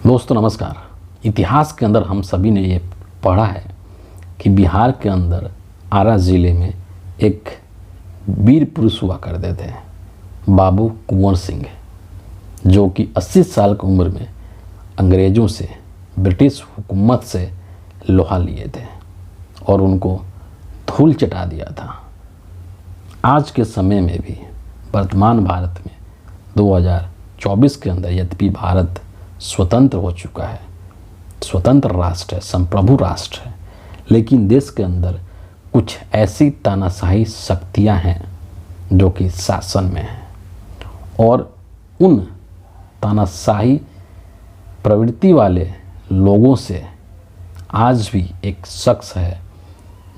दोस्तों नमस्कार। इतिहास के अंदर हम सभी ने ये पढ़ा है कि बिहार के अंदर आरा ज़िले में एक वीर पुरुष हुआ करते थे, बाबू कुंवर सिंह, जो कि 80 साल की उम्र में अंग्रेज़ों से, ब्रिटिश हुकूमत से लोहा लिए थे और उनको धूल चटा दिया था। आज के समय में भी वर्तमान भारत में 2024 के अंदर यद्यपि भारत स्वतंत्र हो चुका है, स्वतंत्र राष्ट्र है, संप्रभु राष्ट्र है, लेकिन देश के अंदर कुछ ऐसी तानाशाही शक्तियां हैं जो कि शासन में हैं और उन तानाशाही प्रवृत्ति वाले लोगों से आज भी एक शख्स है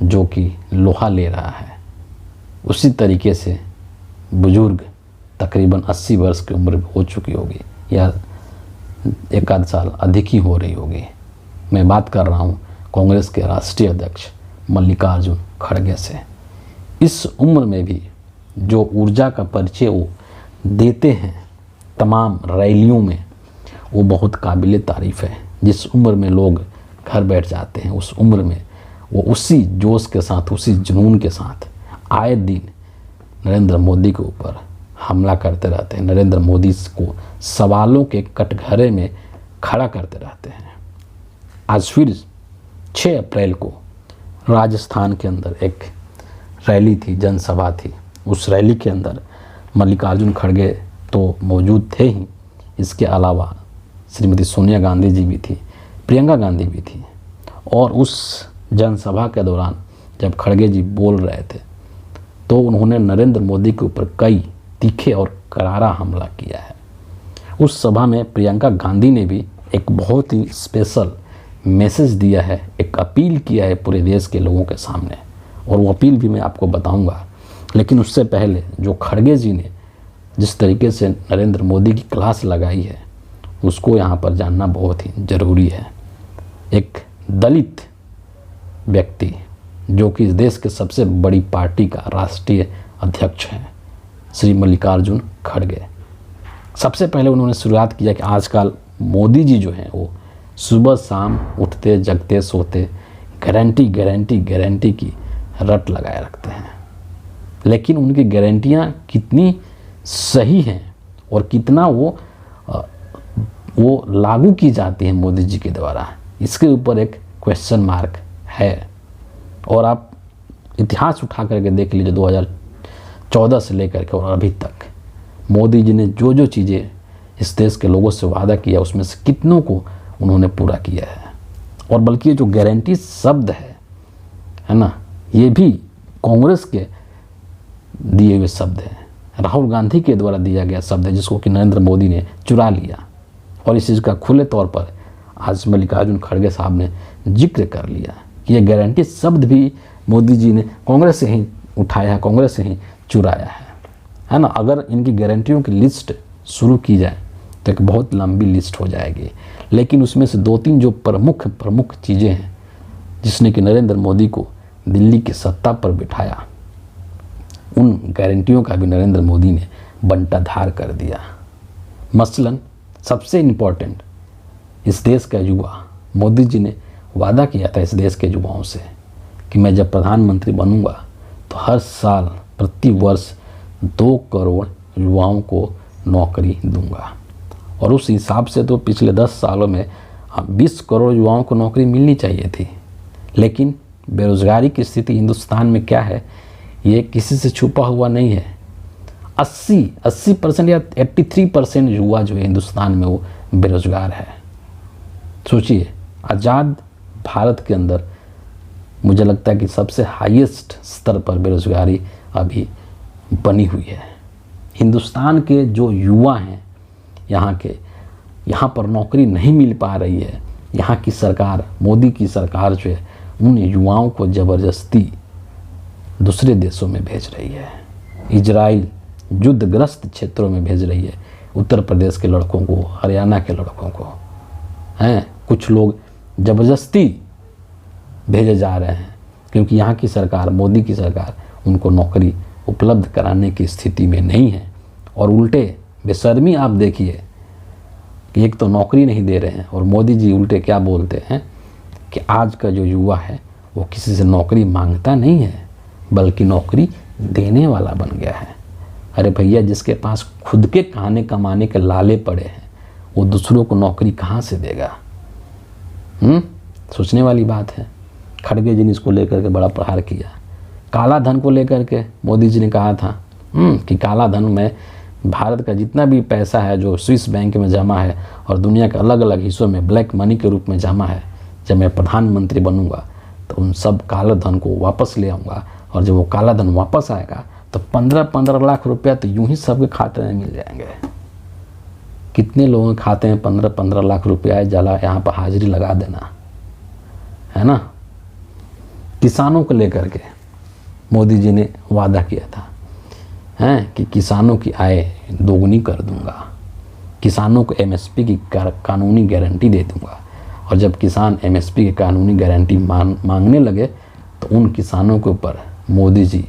जो कि लोहा ले रहा है। उसी तरीके से बुजुर्ग तकरीबन 80 वर्ष की उम्र हो चुकी होगी या एक आध साल अधिक ही हो रही होगी। मैं बात कर रहा हूँ कांग्रेस के राष्ट्रीय अध्यक्ष मल्लिकार्जुन खड़गे से। इस उम्र में भी जो ऊर्जा का परिचय वो देते हैं तमाम रैलियों में, वो बहुत काबिल तारीफ़ है। जिस उम्र में लोग घर बैठ जाते हैं, उस उम्र में वो उसी जोश के साथ, उसी जुनून के साथ आए दिन नरेंद्र मोदी के ऊपर हमला करते रहते हैं, नरेंद्र मोदी को सवालों के कटघरे में खड़ा करते रहते हैं। आज फिर 6 अप्रैल को राजस्थान के अंदर एक रैली थी, जनसभा थी। उस रैली के अंदर मल्लिकार्जुन खड़गे तो मौजूद थे ही, इसके अलावा श्रीमती सोनिया गांधी जी भी थी, प्रियंका गांधी भी थी। और उस जनसभा के दौरान जब खड़गे जी बोल रहे थे तो उन्होंने नरेंद्र मोदी के ऊपर कई तीखे और करारा हमला किया है। उस सभा में प्रियंका गांधी ने भी एक बहुत ही स्पेशल मैसेज दिया है, एक अपील किया है पूरे देश के लोगों के सामने, और वो अपील भी मैं आपको बताऊंगा। लेकिन उससे पहले जो खड़गे जी ने जिस तरीके से नरेंद्र मोदी की क्लास लगाई है, उसको यहाँ पर जानना बहुत ही ज़रूरी है। एक दलित व्यक्ति जो कि इस देश के सबसे बड़ी पार्टी का राष्ट्रीय अध्यक्ष हैं, श्री मल्लिकार्जुन खड़गे, सबसे पहले उन्होंने शुरुआत किया कि आजकल मोदी जी जो हैं वो सुबह शाम उठते जगते सोते गारंटी गारंटी गारंटी की रट लगाए रखते हैं, लेकिन उनकी गारंटियाँ कितनी सही हैं और कितना वो लागू की जाती हैं मोदी जी के द्वारा, इसके ऊपर एक क्वेश्चन मार्क है। और आप इतिहास उठा करके देख लीजिए 2014 से लेकर के और अभी तक मोदी जी ने जो जो चीज़ें इस देश के लोगों से वादा किया, उसमें से कितनों को उन्होंने पूरा किया है। और बल्कि जो गारंटी शब्द है ना, ये भी कांग्रेस के दिए हुए शब्द हैं, राहुल गांधी के द्वारा दिया गया शब्द है, जिसको कि नरेंद्र मोदी ने चुरा लिया। और इस चीज़ का खुले तौर पर आज मल्लिकार्जुन खड़गे साहब ने जिक्र कर लिया कि ये गारंटी शब्द भी मोदी जी ने कांग्रेस से ही उठाया है, कांग्रेस से ही चुराया है ना। अगर इनकी गारंटियों की लिस्ट शुरू की जाए तो एक बहुत लंबी लिस्ट हो जाएगी, लेकिन उसमें से 2-3 जो प्रमुख चीज़ें हैं जिसने कि नरेंद्र मोदी को दिल्ली की सत्ता पर बिठाया, उन गारंटियों का भी नरेंद्र मोदी ने बंटाधार कर दिया। मसलन सबसे इम्पोर्टेंट, इस देश का युवा, मोदी जी ने वादा किया था इस देश के युवाओं से कि मैं जब प्रधानमंत्री बनूंगा तो हर साल प्रति वर्ष 2 करोड़ युवाओं को नौकरी दूंगा। और उस हिसाब से तो पिछले 10 सालों में 20 करोड़ युवाओं को नौकरी मिलनी चाहिए थी। लेकिन बेरोज़गारी की स्थिति हिंदुस्तान में क्या है, ये किसी से छुपा हुआ नहीं है। 80% या 83% युवा जो है हिंदुस्तान में वो बेरोज़गार है। सोचिए, आज़ाद भारत के अंदर मुझे लगता है कि सबसे हाईएस्ट स्तर पर बेरोज़गारी अभी बनी हुई है। हिंदुस्तान के जो युवा हैं यहाँ पर नौकरी नहीं मिल पा रही है। यहाँ की सरकार, मोदी की सरकार जो है, उन युवाओं को ज़बरदस्ती दूसरे देशों में भेज रही है। इजराइल युद्धग्रस्त क्षेत्रों में भेज रही है, उत्तर प्रदेश के लड़कों को, हरियाणा के लड़कों को हैं। कुछ लोग ज़बरदस्ती भेजे जा रहे हैं क्योंकि यहाँ की सरकार, मोदी की सरकार, उनको नौकरी उपलब्ध कराने की स्थिति में नहीं है। और उल्टे बेशर्मी आप देखिए, कि एक तो नौकरी नहीं दे रहे हैं, और मोदी जी उल्टे क्या बोलते हैं कि आज का जो युवा है वो किसी से नौकरी मांगता नहीं है बल्कि नौकरी देने वाला बन गया है। अरे भैया, जिसके पास खुद के खाने कमाने के लाले पड़े हैं वो दूसरों को नौकरी कहाँ से देगा? सोचने वाली बात है। खड़गे जी ने इसको लेकर के बड़ा प्रहार किया। काला धन को लेकर के मोदी जी ने कहा था कि काला धन में भारत का जितना भी पैसा है जो स्विस बैंक में जमा है और दुनिया के अलग अलग हिस्सों में ब्लैक मनी के रूप में जमा है, जब मैं प्रधानमंत्री बनूंगा तो उन सब काला धन को वापस ले आऊँगा, और जब वो काला धन वापस आएगा तो 15-15 लाख रुपया तो यूं ही सबके खाते में मिल जाएंगे। कितने लोगों के खाते में 15-15 लाख रुपया है? जला यहाँ पर हाजिरी लगा देना, है ना। किसानों को लेकर के मोदी जी ने वादा किया था कि किसानों की आय दोगुनी कर दूंगा, किसानों को एमएसपी की कानूनी गारंटी दे दूंगा। और जब किसान एमएसपी की कानूनी गारंटी मांगने लगे तो उन किसानों के ऊपर मोदी जी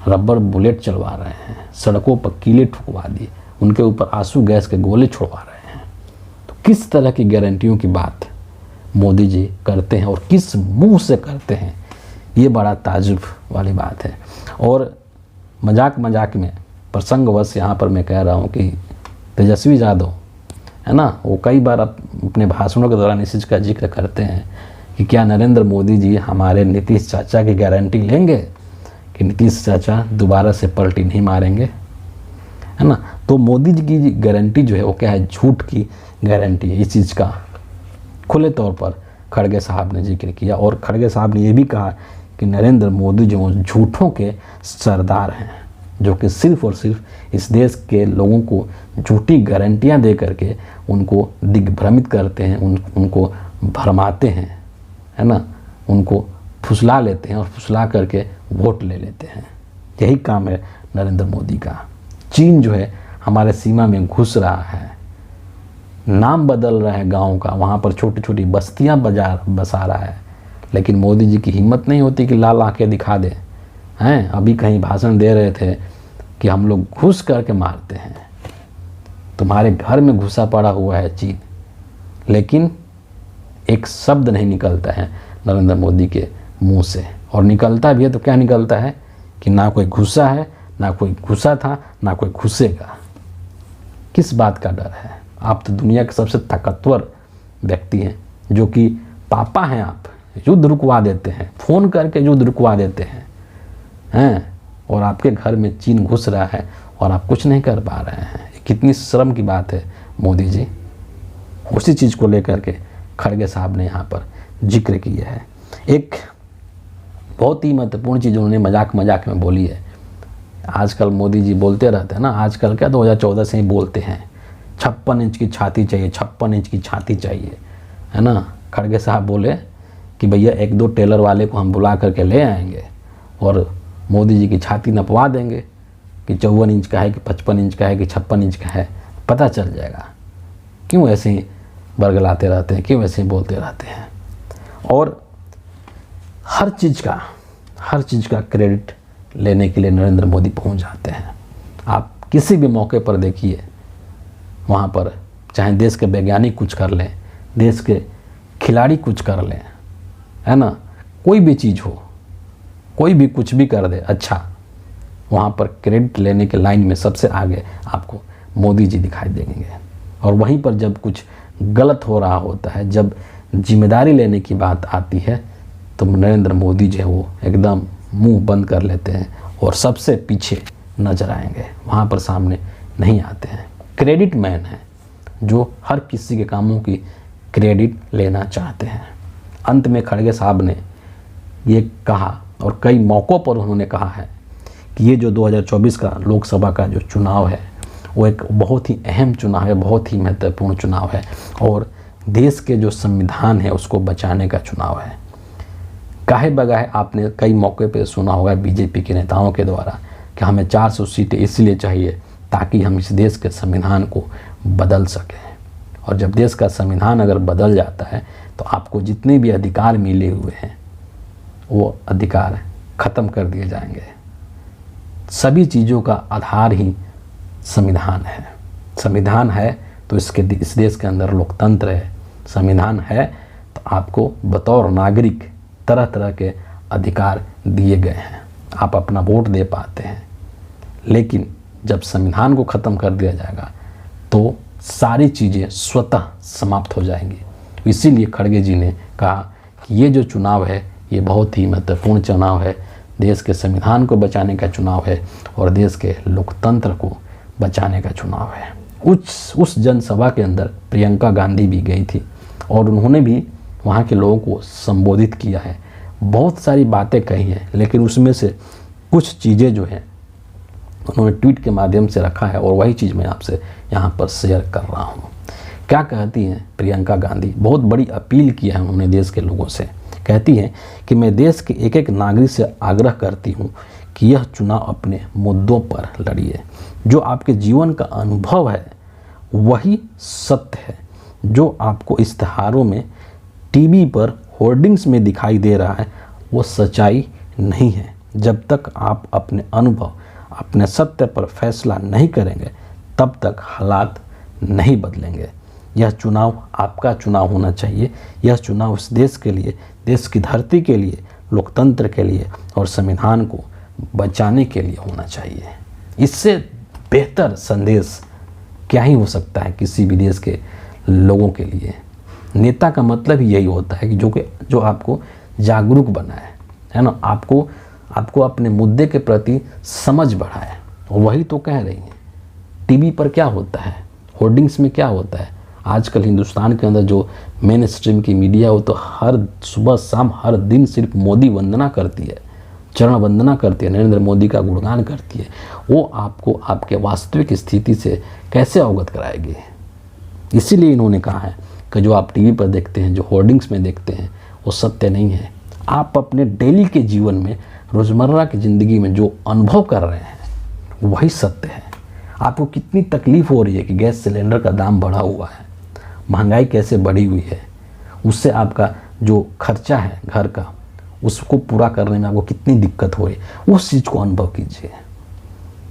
रबर बुलेट चलवा रहे हैं, सड़कों पर कीले ठुकवा दिए, उनके ऊपर आंसू गैस के गोले छोड़वा रहे हैं। तो किस तरह की गारंटियों की बात मोदी जी करते हैं और किस मुंह से करते हैं, ये बड़ा ताज्जुब वाली बात है। और मजाक में प्रसंगवश यहाँ पर मैं कह रहा हूँ कि तेजस्वी यादव है ना, वो कई बार अपने भाषणों के दौरान इस चीज़ का जिक्र करते हैं कि क्या नरेंद्र मोदी जी हमारे नीतीश चाचा की गारंटी लेंगे कि नीतीश चाचा दोबारा से पलटी नहीं मारेंगे, है ना। तो मोदी जी की गारंटी जो है वो क्या है? झूठ की गारंटी है। इस चीज़ का खुले तौर पर खड़गे साहब ने जिक्र किया, और खड़गे साहब ने ये भी कहा कि नरेंद्र मोदी जो झूठों के सरदार हैं, जो कि सिर्फ और सिर्फ इस देश के लोगों को झूठी गारंटियां दे करके उनको दिग्भ्रमित करते हैं, उनको भरमाते हैं, है ना, उनको फुसला लेते हैं और फुसला करके वोट ले लेते हैं। यही काम है नरेंद्र मोदी का। चीन जो है हमारे सीमा में घुस रहा है, नाम बदल रहा है गाँव का, वहाँ पर छोटी छोटी बस्तियाँ बसा रहा है, लेकिन मोदी जी की हिम्मत नहीं होती कि लाल आंखें दिखा दें। हैं, अभी कहीं भाषण दे रहे थे कि हम लोग घुस करके मारते हैं, तुम्हारे घर में घुसा पड़ा हुआ है चीन, लेकिन एक शब्द नहीं निकलता है नरेंद्र मोदी के मुंह से। और निकलता भी है तो क्या निकलता है कि ना कोई घुसा है, ना कोई घुसा था, ना कोई घुसेगा। किस बात का डर है? आप तो दुनिया के सबसे ताकतवर व्यक्ति हैं, जो कि पापा हैं। आप युद्ध रुकवा देते हैं, फ़ोन करके युद्ध रुकवा देते हैं, और आपके घर में चीन घुस रहा है और आप कुछ नहीं कर पा रहे हैं। कितनी शर्म की बात है मोदी जी। उसी चीज़ को लेकर के खड़गे साहब ने यहाँ पर जिक्र किया है। एक बहुत ही महत्वपूर्ण चीज़ उन्होंने मजाक में बोली है। आजकल मोदी जी बोलते रहते हैं ना, आजकल क्या 2014 से ही बोलते हैं 56 इंच की छाती चाहिए, 56 इंच की छाती चाहिए, है ना। खड़गे साहब बोले कि भैया 1-2 टेलर वाले को हम बुला करके ले आएंगे और मोदी जी की छाती नपवा देंगे कि 54 इंच का है कि 55 इंच का है कि 56 इंच का है, पता चल जाएगा। क्यों ऐसे ही बरगलाते रहते हैं, क्यों ऐसे ही बोलते रहते हैं? और हर चीज़ का क्रेडिट लेने के लिए नरेंद्र मोदी पहुंच जाते हैं। आप किसी भी मौके पर देखिए, वहाँ पर चाहे देश के वैज्ञानिक कुछ कर लें, देश के खिलाड़ी कुछ कर लें, है ना, कोई भी चीज़ हो, कोई भी कुछ भी कर दे अच्छा, वहाँ पर क्रेडिट लेने के लाइन में सबसे आगे आपको मोदी जी दिखाई देंगे। और वहीं पर जब कुछ गलत हो रहा होता है, जब जिम्मेदारी लेने की बात आती है, तो नरेंद्र मोदी जो है वो एकदम मुंह बंद कर लेते हैं और सबसे पीछे नजर आएंगे, वहाँ पर सामने नहीं आते हैं। क्रेडिट मैन है जो हर किसी के कामों की क्रेडिट लेना चाहते हैं। अंत में खड़गे साहब ने ये कहा, और कई मौक़ों पर उन्होंने कहा है कि ये जो 2024 का लोकसभा का जो चुनाव है वो एक बहुत ही अहम चुनाव है, बहुत ही महत्वपूर्ण चुनाव है, और देश के जो संविधान है उसको बचाने का चुनाव है। काहे बगाहे आपने कई मौके पे सुना होगा बीजेपी के नेताओं के द्वारा कि हमें 400 सीटें इसलिए चाहिए ताकि हम इस देश के संविधान को बदल सकें। और जब देश का संविधान अगर बदल जाता है तो आपको जितने भी अधिकार मिले हुए हैं वो अधिकार ख़त्म कर दिए जाएंगे। सभी चीज़ों का आधार ही संविधान है। संविधान है तो इस देश के अंदर लोकतंत्र है, संविधान है, तो आपको बतौर नागरिक तरह तरह के अधिकार दिए गए हैं, आप अपना वोट दे पाते हैं। लेकिन जब संविधान को ख़त्म कर दिया जाएगा तो सारी चीज़ें स्वतः समाप्त हो जाएंगी। इसीलिए खड़गे जी ने कहा कि ये जो चुनाव है ये बहुत ही महत्वपूर्ण चुनाव है, देश के संविधान को बचाने का चुनाव है और देश के लोकतंत्र को बचाने का चुनाव है। उस जनसभा के अंदर प्रियंका गांधी भी गई थी और उन्होंने भी वहाँ के लोगों को संबोधित किया है, बहुत सारी बातें कही हैं, लेकिन उसमें से कुछ चीज़ें जो हैं उन्होंने ट्वीट के माध्यम से रखा है और वही चीज़ मैं आपसे यहाँ पर शेयर कर रहा हूँ। क्या कहती हैं प्रियंका गांधी? बहुत बड़ी अपील किया है उन्होंने देश के लोगों से। कहती हैं कि मैं देश के एक एक नागरिक से आग्रह करती हूँ कि यह चुनाव अपने मुद्दों पर लड़िए। जो आपके जीवन का अनुभव है वही सत्य है, जो आपको इश्तहारों में, टीवी पर, होर्डिंग्स में दिखाई दे रहा है वो सच्चाई नहीं है। जब तक आप अपने अनुभव, अपने सत्य पर फैसला नहीं करेंगे तब तक हालात नहीं बदलेंगे। यह चुनाव आपका चुनाव होना चाहिए। यह चुनाव इस देश के लिए, देश की धरती के लिए, लोकतंत्र के लिए और संविधान को बचाने के लिए होना चाहिए। इससे बेहतर संदेश क्या ही हो सकता है किसी भी देश के लोगों के लिए। नेता का मतलब ही यही होता है कि जो आपको जागरूक बनाए, है ना, आपको अपने मुद्दे के प्रति समझ बढ़ाए। और वही तो कह रही हैं। टीवी पर क्या होता है, होर्डिंग्स में क्या होता है, आजकल हिंदुस्तान के अंदर जो मेन स्ट्रीम की मीडिया हो तो हर सुबह शाम हर दिन सिर्फ मोदी वंदना करती है, चरण वंदना करती है, नरेंद्र मोदी का गुणगान करती है। वो आपको आपके वास्तविक स्थिति से कैसे अवगत कराएगी? इसीलिए इन्होंने कहा है कि जो आप टीवी पर देखते हैं, जो होर्डिंग्स में देखते हैं, वो सत्य नहीं है। आप अपने डेली के जीवन में, रोज़मर्रा की ज़िंदगी में जो अनुभव कर रहे हैं वही सत्य है। आपको कितनी तकलीफ़ हो रही है कि गैस सिलेंडर का दाम बढ़ा हुआ है, महंगाई कैसे बढ़ी हुई है, उससे आपका जो खर्चा है घर का, उसको पूरा करने में आपको कितनी दिक्कत हो रही है, उस चीज़ को अनुभव कीजिए।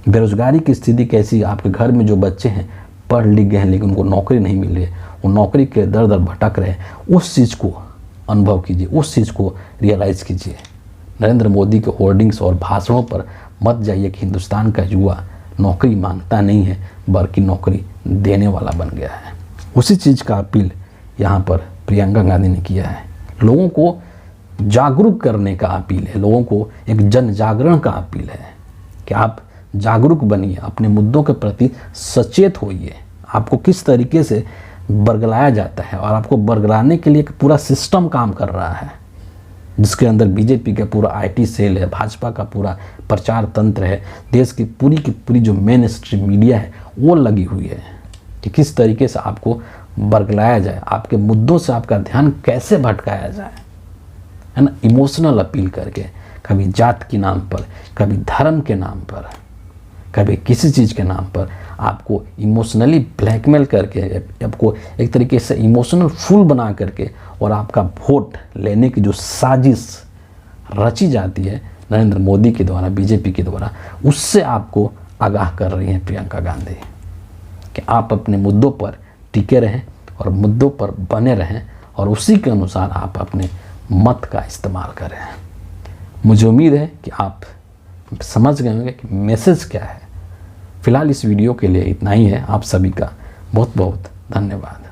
बेरोज़गारी की स्थिति कैसी, आपके घर में जो बच्चे हैं पढ़ लिख गए हैं लेकिन उनको नौकरी नहीं मिल रही है, वो नौकरी के दर दर भटक रहे हैं, उस चीज़ को अनुभव कीजिए, उस चीज़ को रियलाइज़ कीजिए। नरेंद्र मोदी के होर्डिंग्स और भाषणों पर मत जाइए कि हिंदुस्तान का युवा नौकरी मांगता नहीं है बल्कि नौकरी देने वाला बन गया है। उसी चीज़ का अपील यहाँ पर प्रियंका गांधी ने किया है। लोगों को जागरूक करने का अपील है, लोगों को एक जन जागरण का अपील है कि आप जागरूक बनिए, अपने मुद्दों के प्रति सचेत होइए। आपको किस तरीके से बरगलाया जाता है और आपको बरगलाने के लिए एक पूरा सिस्टम काम कर रहा है, जिसके अंदर बीजेपी का पूरा आईटी सेल है, भाजपा का पूरा प्रचार तंत्र है, देश की पूरी जो मेन स्ट्रीम मीडिया है वो लगी हुई है कि किस तरीके से आपको बरगलाया जाए, आपके मुद्दों से आपका ध्यान कैसे भटकाया जाए, है ना, इमोशनल अपील करके, कभी जात के नाम पर, कभी धर्म के नाम पर, कभी किसी चीज़ के नाम पर आपको इमोशनली ब्लैकमेल करके, आपको एक तरीके से इमोशनल फूल बना करके और आपका वोट लेने की जो साजिश रची जाती है नरेंद्र मोदी के द्वारा, बीजेपी के द्वारा, उससे आपको आगाह कर रही हैं प्रियंका गांधी कि आप अपने मुद्दों पर टिके रहें और मुद्दों पर बने रहें और उसी के अनुसार आप अपने मत का इस्तेमाल करें। मुझे उम्मीद है कि आप समझ गए होंगे कि मैसेज क्या है। फिलहाल इस वीडियो के लिए इतना ही है। आप सभी का बहुत बहुत धन्यवाद।